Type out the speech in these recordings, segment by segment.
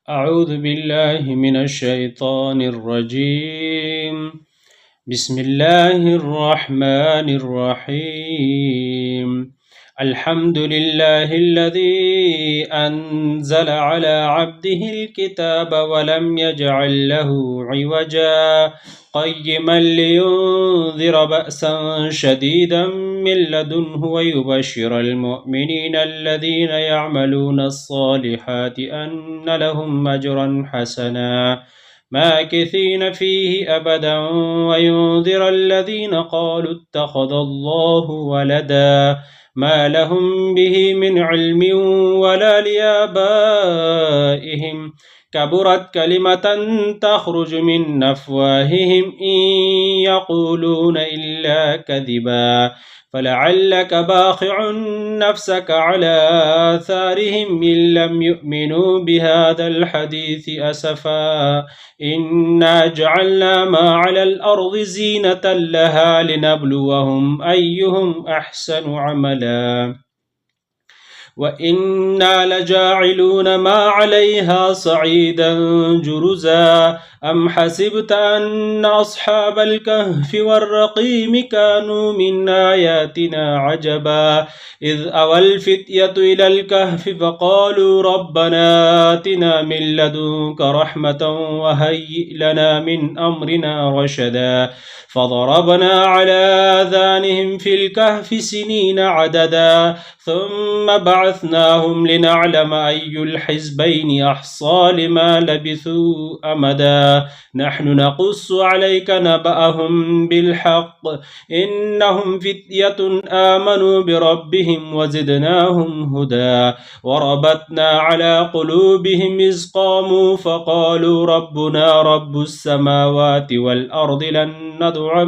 أعوذ بالله من الشيطان الرجيم. بسم الله الرحمن الرحيم. الحمد لله الذي أنزل على عبده الكتاب ولم يجعل له عوجا قيما لينذر بأسا شديدا من لدنه ويبشر المؤمنين الذين يعملون الصالحات أن لهم أجرا حسنا ماكثين فيه أبدا وينذر الذين قالوا اتخذ الله ولدا ما لهم به من علم ولا لآبائهم كبرت كلمة تخرج من أفواههم إن يقولون إلا كذبا فلعلك باخع نفسك على آثارهم إن لم يؤمنوا بهذا الحديث أسفا إنا جعلنا ما على الأرض زينة لها لنبلوهم أيهم أحسن عملا وإنا لجاعلون ما عليها صعيدا جرزا أم حسبت أن أصحاب الكهف والرقيم كانوا من آياتنا عجبا إذ أوى الفتية إلى الكهف فقالوا ربنا آتنا من لدنك رحمة وهيئ لنا من أمرنا رشدا فضربنا على آذانهم في الكهف سنين عددا ثم بعثناهم لنعلم أي الحزبين أحصى لما لبثوا أمدا نحن نقص عليك نبأهم بالحق إنهم فتية آمنوا بربهم وزدناهم هدى وربطنا على قلوبهم إذ قاموا فقالوا ربنا رب السماوات والأرض لن ندع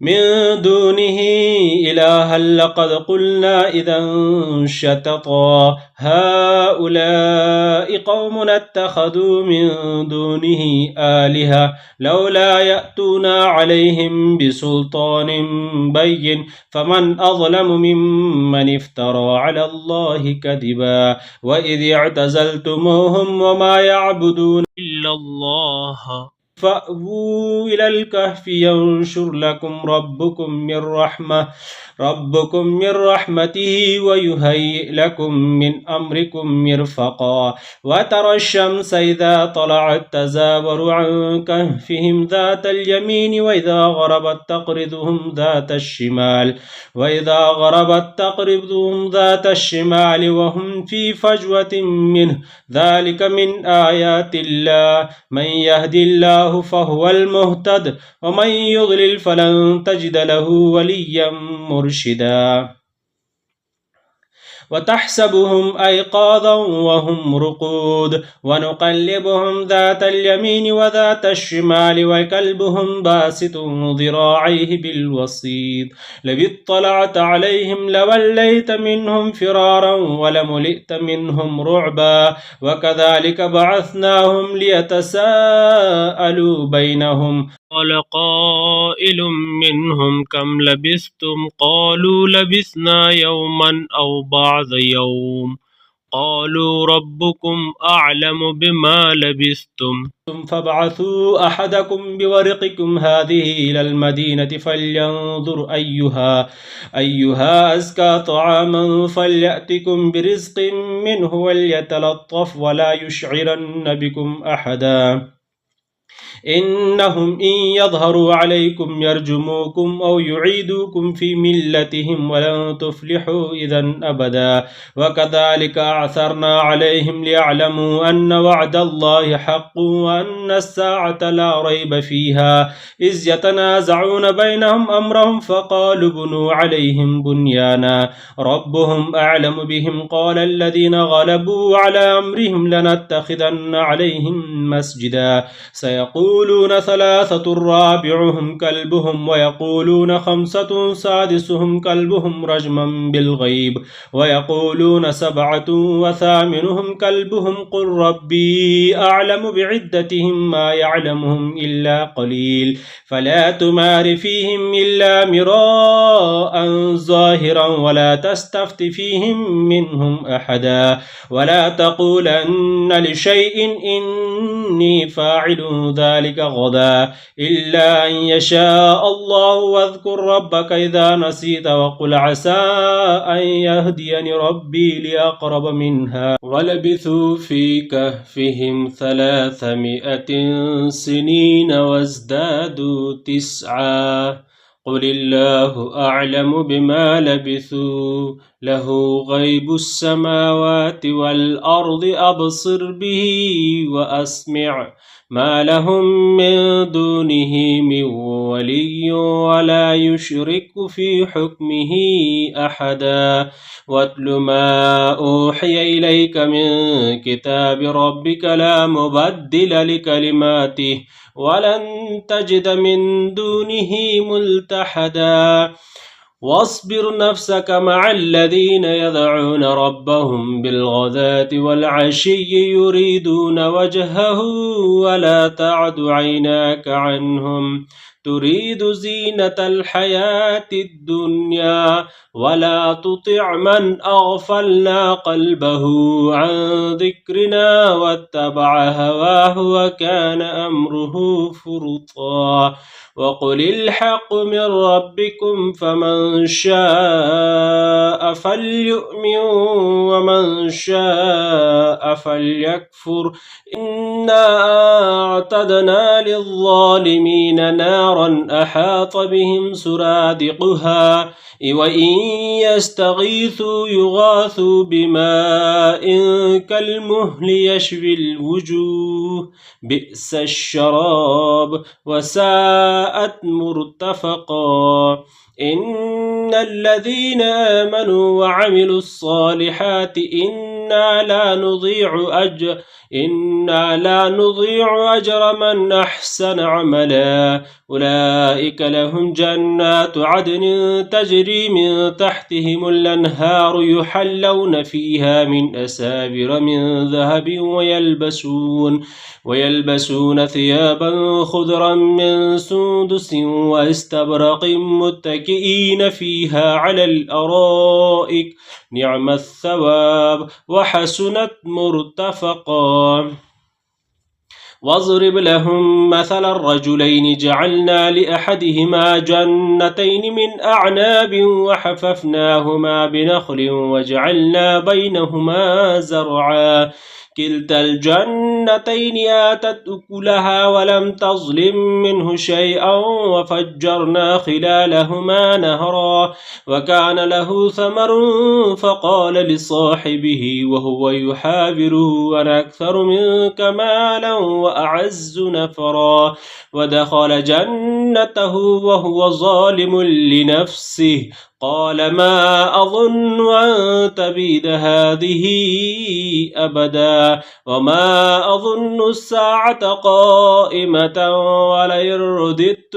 من دونه إلها لقد قلنا إذا شتطا هؤلاء قوم اتخذوا من دونه آلهة لولا يأتونا عليهم بسلطان بين فمن أظلم ممن افترى على الله كذبا وإذ اعتزلتموهم وما يعبدون إلا الله فأووا إلى الكهف ينشر لكم ربكم من رحمته ويهيئ لكم من أمركم مرفقا وترى الشمس إذا طلعت تزاور عن كهفهم ذات اليمين وإذا غربت تقرضهم ذات الشمال وهم في فجوة منه ذلك من آيات الله من يهد الله فهو المهتد ومن يضلل فلن تجد له وليا مرشدا وتحسبهم أيقاظا وهم رقود ونقلبهم ذات اليمين وذات الشمال وكلبهم باسط ذراعيه بالوصيد لو اطلعت عليهم لوليت منهم فرارا ولملئت منهم رعبا وكذلك بعثناهم ليتساءلوا بينهم قال قائل منهم كم لبثتم قالوا لبثنا يوما أو بعض يوم قالوا ربكم أعلم بما لبثتم فابعثوا أحدكم بورقكم هذه إلى المدينة فلينظر أيها أزكى طعاما فليأتكم برزق منه وليتلطف ولا يشعرن بكم أحدا إنهم إن يظهروا عليكم يرجموكم أو يعيدوكم في ملتهم ولن تفلحوا إذا أبدا وكذلك أعثرنا عليهم ليعلموا أن وعد الله حق وأن الساعة لا ريب فيها إذ يتنازعون بينهم أمرهم فقالوا بنوا عليهم بنيانا ربهم أعلم بهم قال الذين غلبوا على أمرهم لنتخذن عليهم مسجدا ويقولون 3 رابعهم كلبهم ويقولون 5 سادسهم كلبهم رجما بالغيب ويقولون 7 وثامنهم كلبهم قل ربي أعلم بعدتهم ما يعلمهم إلا قليل فلا تمار فيهم إلا مراء ظاهرا ولا تستفت فيهم منهم أحدا ولا تقولن لشيء إني فاعل ذلك غدا إلا أن يشاء الله واذكر ربك إذا نسيت وقل عسى أن يهديني ربي لأقرب منها ولبثوا في كهفهم 300 سنين وازدادوا 9 قل الله أعلم بما لبثوا له غيب السماوات والأرض أبصر به وأسمع ما لهم من دونه من ولي ولا يشرك في حكمه أحدا واتل ما أوحي إليك من كتاب ربك لا مبدل لكلماته ولن تجد من دونه ملتحدا واصبر نفسك مع الذين يدعون ربهم بالغداة والعشي يريدون وجهه ولا تعد عيناك عنهم تريد زينة الحياة الدنيا ولا تطع من أغفلنا قلبه عن ذكرنا واتبع هواه وكان أمره فرطا وقل الحق من ربكم فمن شاء فليؤمن ومن شاء فليكفر إنا أعتدنا للظالمين نارا أحاط بهم سرادقها وإن يستغيثوا يغاثوا بماء كالمهل يشوي الوجوه بئس الشراب وساءت مرتفقا إن الذين آمنوا وعملوا الصالحات إنا لا نضيع أجر من أحسن عملا أولئك لهم جنات عدن تجري من تحتهم الأنهار يحلون فيها من أساور من ذهب ويلبسون ثيابا خضرا من سندس واستبرق متكئين فيها على الأرائك نعم الثواب وحسنت مرتفقا واضرب لهم مثل الرجلين جعلنا لأحدهما جنتين من أعناب وحففناهما بنخل وجعلنا بينهما زرعا كلتا الجنتين آتت أكلها ولم تظلم منه شيئا وفجرنا خلالهما نهرا وكان له ثمر فقال لصاحبه وهو يحاوره أنا أكثر منك مالا وأعز نفرا ودخل جنته وهو ظالم لنفسه قال ما أظن أن تبيد هذه أبدا وما أظن الساعة قائمة ولئن رددت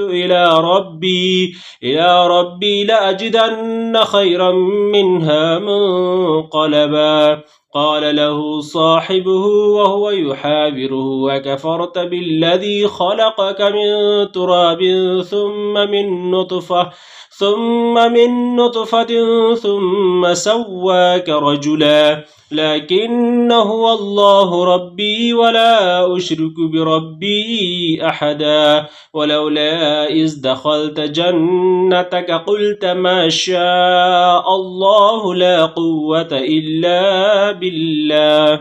إلى ربي لأجدن خيرا منها منقلبا قال له صاحبه وهو يحاوره وكفرت بالذي خلقك من تراب ثم من نطفة ثم سواك رجلا لكن هو الله ربي ولا أشرك بربي أحدا ولولا إذ دخلت جنتك قلت ما شاء الله لا قوة إلا بالله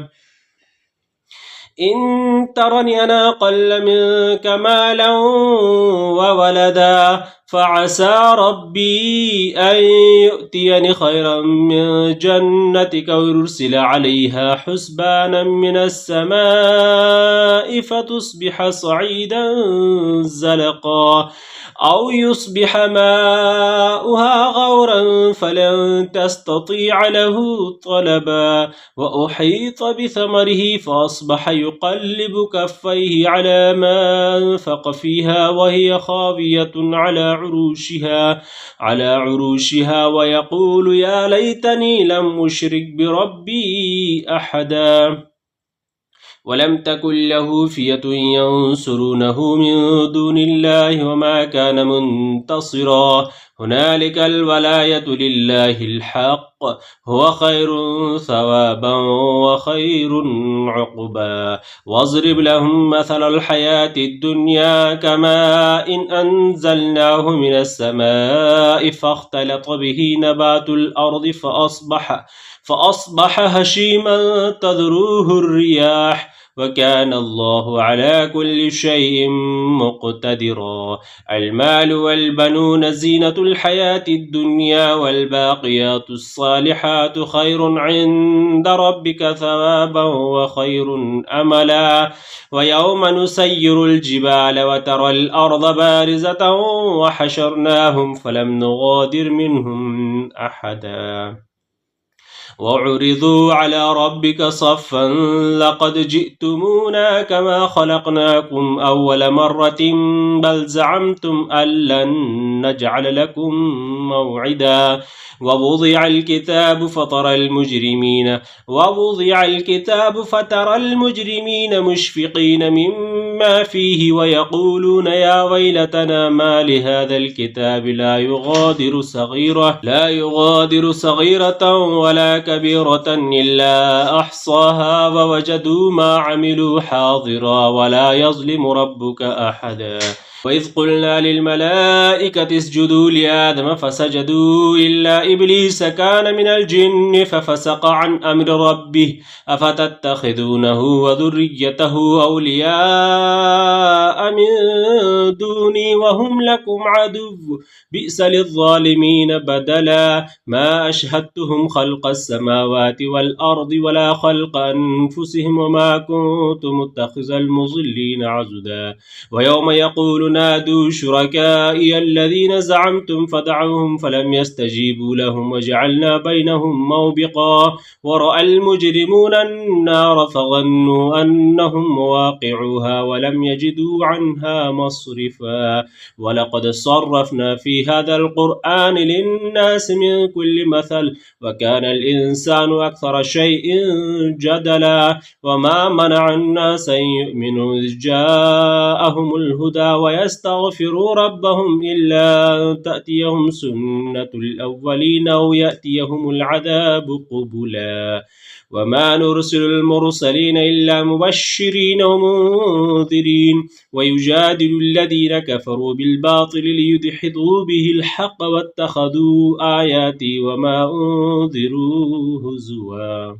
إن ترني أنا أقل منك مالا وولدا فعسى ربي أن يؤتيني خيرا من جنتك ويرسل عليها حسبانا من السماء فتصبح صعيدا زلقا أو يصبح ماؤها غورا فلن تستطيع له طلبا وأحيط بثمره فأصبح يقلب كفيه على ما أنفق فيها وهي خاوية على عروشها ويقول يا ليتني لم أشرك بربي أحدا ولم تكن له فئة ينصرونه من دون الله وما كان منتصرا هنالك الولاية لله الحق هو خير ثوابا وخير عقبا واضرب لهم مثل الحياة الدنيا كماء إن أنزلناه من السماء فاختلط به نبات الأرض فأصبح هشيما تذروه الرياح وكان الله على كل شيء مقتدرا المال والبنون زينة الحياة الدنيا والباقيات الصالحات خير عند ربك ثوابا وخير أملا ويوم نسير الجبال وترى الأرض بارزة وحشرناهم فلم نغادر منهم أحدا وعرضوا على ربك صفا لقد جئتمونا كما خلقناكم أول مرة بل زعمتم أن لن نجعل لكم موعدا ووضع الكتاب فترى المجرمين مشفقين مما فيه ويقولون يا ويلتنا ما لهذا الكتاب لا يغادر صغيرة ولا كبيرة إلا أحصاها ووجدوا ما عملوا حاضرا ولا يظلم ربك أحدا وإذ قلنا للملائكة اسجدوا لآدم فسجدوا إلا إبليس كان من الجن ففسق عن أمر ربه أفتتخذونه وذريته أولياء من دوني وهم لكم عدو بئس للظالمين بدلا ما أشهدتهم خلق السماوات والأرض ولا خلق أنفسهم وما كنت متخذ المضلين عضدا ويوم يقول نادوا شركائي الذين زعمتم فدعوهم فلم يستجيبوا لهم وجعلنا بينهم موبقا ورأى المجرمون النار فظنوا أنهم مواقعوها ولم يجدوا عنها مصرفا ولقد صرفنا في هذا القرآن للناس من كل مثل وكان الإنسان أكثر شيء جدلا وما منع الناس أن يؤمنوا إذ جاءهم الهدى ويستغفروا ربهم إلا أن تأتيهم سنة الأولين أو يأتيهم العذاب قبلا وما نرسل المرسلين إلا مبشرين ومنذرين ويجادل الذين كفروا بالباطل ليدحضوا به الحق واتخذوا آياتي وما أنذروا هزوا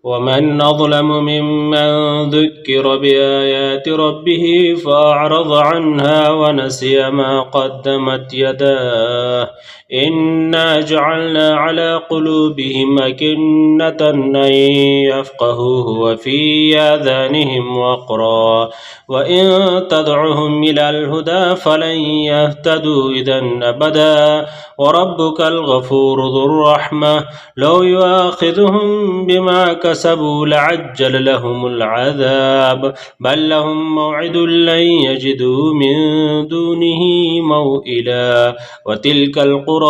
ومن أظلم ممن ذكر بآيات ربه فأعرض عنها ونسي ما قدمت يداه إنا جعلنا على قلوبهم أكنة أن يفقهوه وفي آذانهم وقرا وإن تدعهم إلى الهدى فلن يهتدوا إذا أبدا وربك الغفور ذو الرحمة لو يؤاخذهم بما كسبوا لعجل لهم العذاب بل لهم موعد لن يجدوا من دونه موئلا وتلك القرى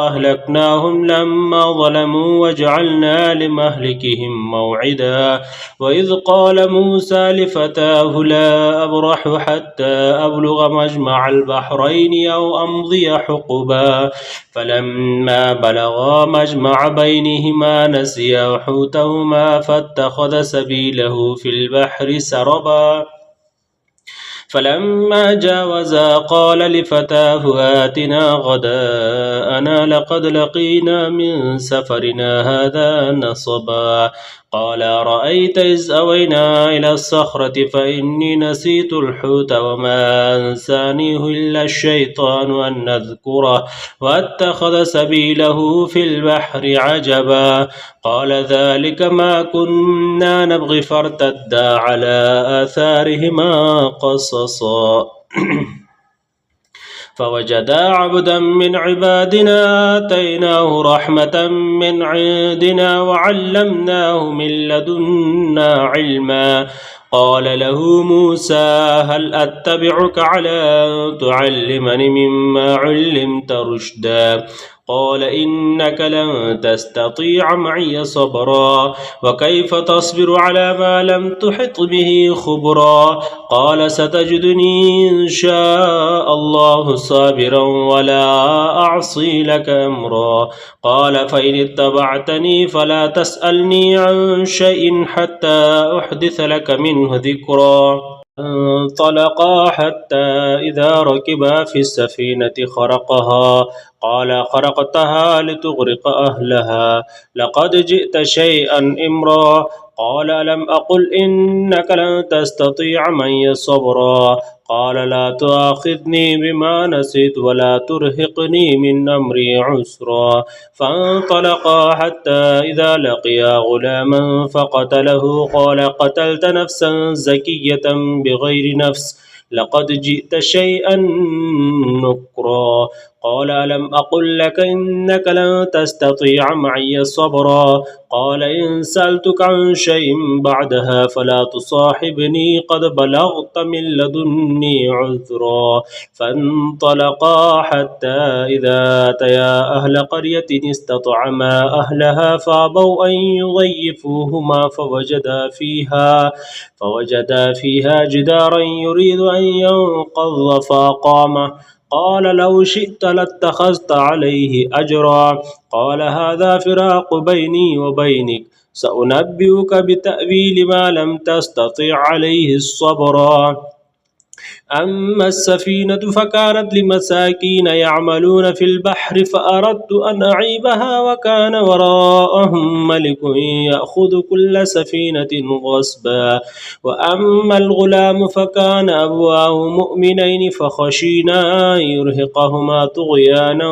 أهلكناهم لما ظلموا وجعلنا لمهلكهم موعدا وإذ قال موسى لفتاه لا أبرح حتى أبلغ مجمع البحرين أو أمضي حقبا فلما بلغا مجمع بينهما نسيا حوتهما فاتخذ سبيله في البحر سربا فلما جاوزا قال لفتاه آتنا غداءنا لقد لقينا من سفرنا هذا نصبا قال أرأيت إذ أوينا إلى الصخرة فإني نسيت الحوت وما أنسانيه إلا الشيطان أن نذكره واتخذ سبيله في البحر عجبا قال ذلك ما كنا نبغي فارتدا على آثارهما قصصا فوجدا عبدا من عبادنا آتيناه رحمة من عندنا وعلمناه من لدنا علما قال له موسى هل أتبعك على أن تعلمني مما علمت رشدا قال إنك لن تستطيع معي صبرا وكيف تصبر على ما لم تحط به خبرا قال ستجدني إن شاء الله صابرا ولا أعصي لك أمرا قال فإن اتبعتني فلا تسألني عن شيء حتى أحدث لك منه ذكرا انطلقا حتى إذا ركبا في السفينة خرقها قال خرقتها لتغرق أهلها لقد جئت شيئا إمرا قال ألم أقل إنك لن تستطيع معي صبرا قال لا تؤاخذني بما نسيت ولا ترهقني من أمري عسرا فانطلقا حتى إذا لقيا غلاما فقتله قال قتلت نفسا زكية بغير نفس لقد جئت شيئا نكرا قال ألم أقل لك إنك لن تستطيع معي صبرا قال إن سألتك عن شيء بعدها فلا تصاحبني قد بلغت من لدني عذرا فانطلقا حتى إذا أتيا أهل قرية استطعما أهلها فأبوا أن يضيفوهما فوجدا فيها جدارا يريد أن ينقض فأقامه قال لو شئت لاتخذت عليه أجرا قال هذا فراق بيني وبينك سأنبئك بتأويل ما لم تستطع عليه الصبرا أما السفينة فكانت لمساكين يعملون في البحر فأردت أن أعيبها وكان وراءهم ملك يأخذ كل سفينة غصبا وأما الغلام فكان أبواه مؤمنين فخشينا أن يرهقهما طغيانا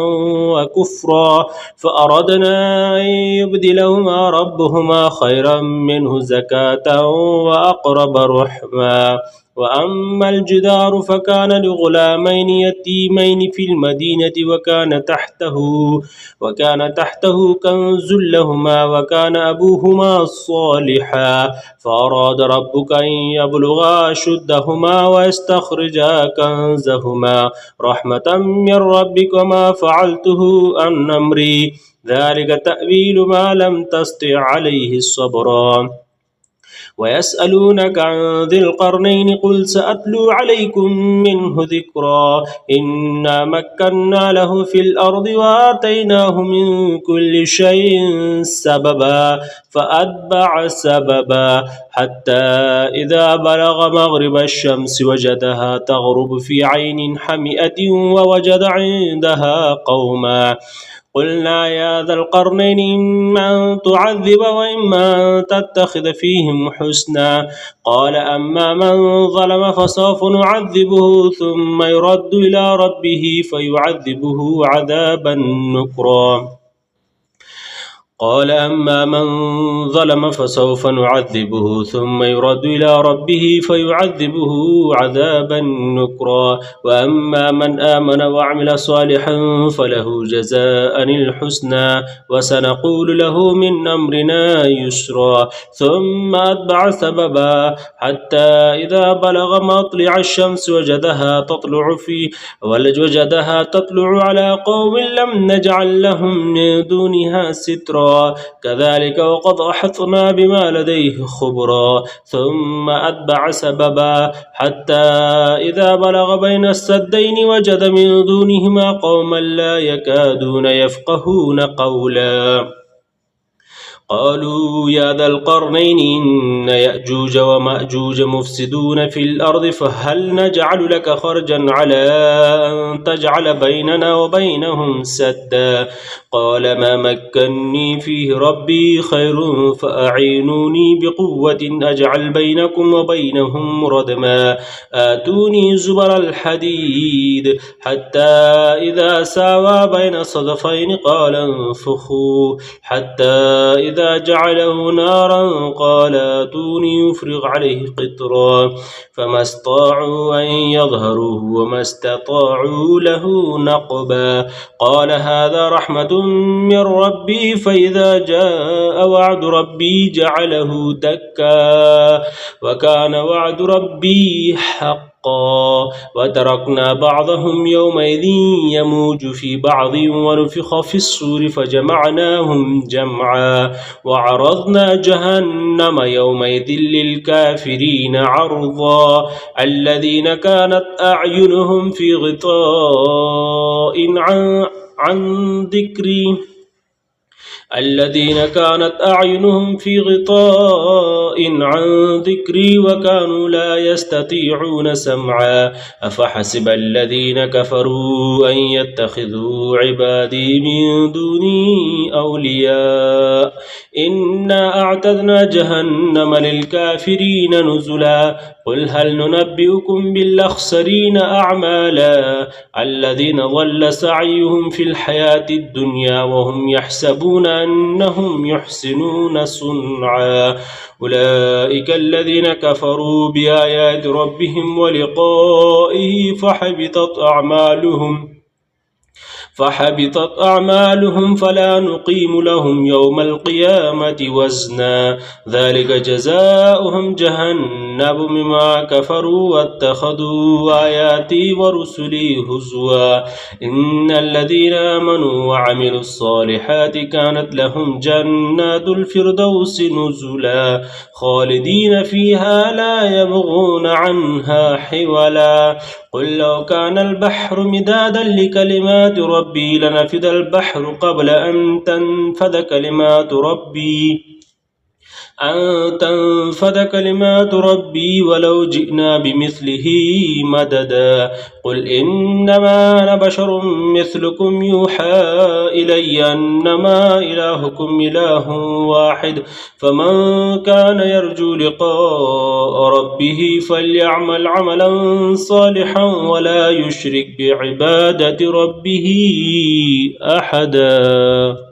وكفرا فأردنا أن يبدلهما ربهما خيرا منه زكاة وأقرب رحما وأما الجدار فكان لغلامين يتيمين في المدينة وكان تحته كنز لهما وكان أبوهما صالحا فأراد ربك أن يبلغا أشدهما ويستخرجا كنزهما رحمة من ربك وما فعلته عن أمري ذلك تأويل ما لم تستطع عليه الصبر ويسألونك عن ذي القرنين قل سأتلو عليكم منه ذكرا إنا مكنا له في الأرض وآتيناه من كل شيء سببا فأتبع سببا حتى إذا بلغ مغرب الشمس وجدها تغرب في عين حمئة ووجد عندها قوما قلنا يا ذا القرنين إما أن تعذب وإما أن تتخذ فيهم حسنا قال أما من ظلم فسوف نعذبه ثم يرد إلى ربه فيعذبه عذابا نكرا قال أما من ظلم فسوف نعذبه ثم يرد إلى ربه فيعذبه عذابا نكرا وأما من آمن وعمل صالحا فله جزاء الحسنى وسنقول له من أمرنا يسرا ثم أتبع سببا حتى إذا بلغ مطلع الشمس وجدها تطلع على قوم لم نجعل لهم من دونها سترا كذلك وقد أحطنا بما لديه خبرا ثم أتبع سببا حتى إذا بلغ بين السدين وجد من دونهما قوما لا يكادون يفقهون قولا قالوا يا ذا القرنين إن يأجوج ومأجوج مفسدون في الأرض فهل نجعل لك خرجا على أن تجعل بيننا وبينهم سدا قال ما مكني فيه ربي خير فأعينوني بقوة أجعل بينكم وبينهم ردما آتوني زبر الحديد حتى إذا ساوى بين الصدفين قال انفخوا حتى إذا فإذا جعله نارا قال آتوني يفرغ عليه قطرا فما استطاعوا أن يظهروه وما استطاعوا له نقبا قال هذا رحمة من ربي فإذا جاء وعد ربي جعله دكا وكان وعد ربي حقا وتركنا بعضهم يومئذ يموج في بعض ونفخ في الصور فجمعناهم جمعا وعرضنا جهنم يومئذ للكافرين عرضا الذين كانت أعينهم في غطاء عن ذكري عن ذكري وكانوا لا يستطيعون سمعا أفحسب الذين كفروا أن يتخذوا عبادي من دوني أولياء إنا أعتدنا جهنم للكافرين نزلا قل هل ننبئكم بالأخسرين أعمالا الذين ضل سعيهم في الحياة الدنيا وهم يحسبون أنهم يحسنون صنعا أولئك الذين كفروا بآيات ربهم ولقائه فحبطت أعمالهم فلا نقيم لهم يوم القيامة وزنا ذلك جزاؤهم جهنم بما كفروا واتخذوا آياتي ورسلي هزوا إن الذين آمنوا وعملوا الصالحات كانت لهم جنات الفردوس نزلا خالدين فيها لا يبغون عنها حولا قل لو كان البحر مدادا لكلمات ربي لنفد البحر قبل أن تنفد كلمات ربي ولو جئنا بمثله مددا قل إنما أنا بشر مثلكم يوحى إلي أنما إلهكم إله واحد فمن كان يرجو لقاء ربه فليعمل عملا صالحا ولا يشرك بعبادة ربه أحدا.